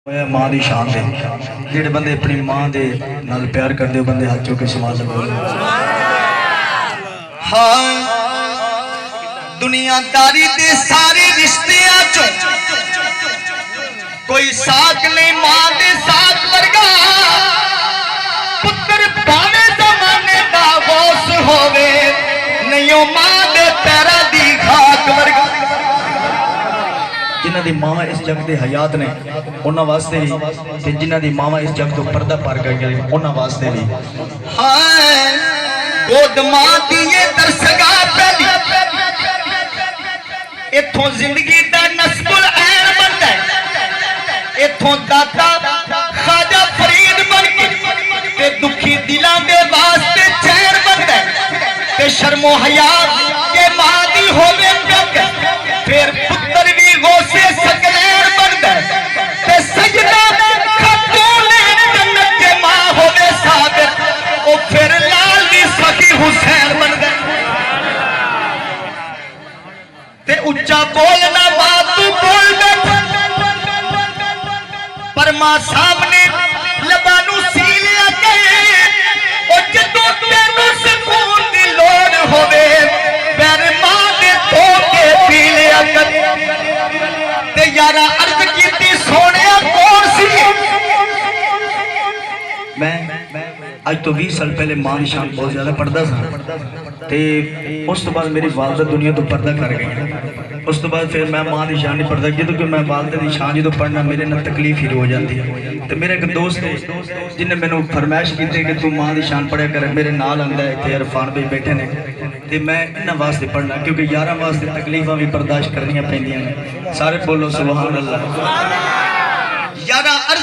मां की शान दे जेडे बंदे अपनी मां दे नाल प्यार करते बंदे हाथ चुक के सवाल लगो। हाँ दुनियादारी दे सारे रिश्तियां चो कोई साथ नहीं मां दे साथ वर्गा पुत्र भावे जमाने दा बोस होवे नहीं ओ मां दे पैरा दी खाक वर्गा। जिन्हां दी मां इस जग दे हयात ने उन्हां वास्ते भी ते जिन्हां दी मावां इस जग तो पर्दा पार कर गई उन्हां वास्ते भी। हां गोद मां दी ये दरसगा पहली इथों जिंदगी दा नस्बुल ऐन बनदा है। इथों दाता खाजा फरीद बन के ते दुखी दिलां दे वास्ते चैन बनदा है ते शर्मो हया के मां दी होवे प्यार फिर पुत्र भी गौसे सकलैन बनदा है ते सजना खतूने जन्नत के मां होवे साबिर ओ फिर लाल दी सखी हुसैन बनदा है। ते उच्चा बोलना बात तू बोल बैठ पर मां सामने लबानू सीलिया के ओ जदों तेनू सुकून दी लोड़ होवे पैर मां दे धो के पी लिया कर ते यारा अर्ज कीती सोनिया कौन सी। मैं आज तो 20 साल पहले मां की शान बहुत ज्यादा पढ़ता था ते उस तो बाद मेरी वालदा दुनिया तो पर्दा कर गई। उस तो बाद फिर मैं मां की शान नहीं पढ़ता जो कि मैं वालदा की शान जो पढ़ना मेरे ना तकलीफ ही हो जाती है। तो मेरा एक दोस्त है जिन्हें मैंने फरमाइश की थी कि तू मां की शान पढ़िया कर मेरे नाल आंदा है इतने इरफान भाई बैठे ने ते मैं इन्हां वास्ते पढ़ना क्योंकि यारां वास्ते तकलीफां भी बर्दाश्त करनियां पैंदियां ने। सारे बोलो सुभान अल्लाह।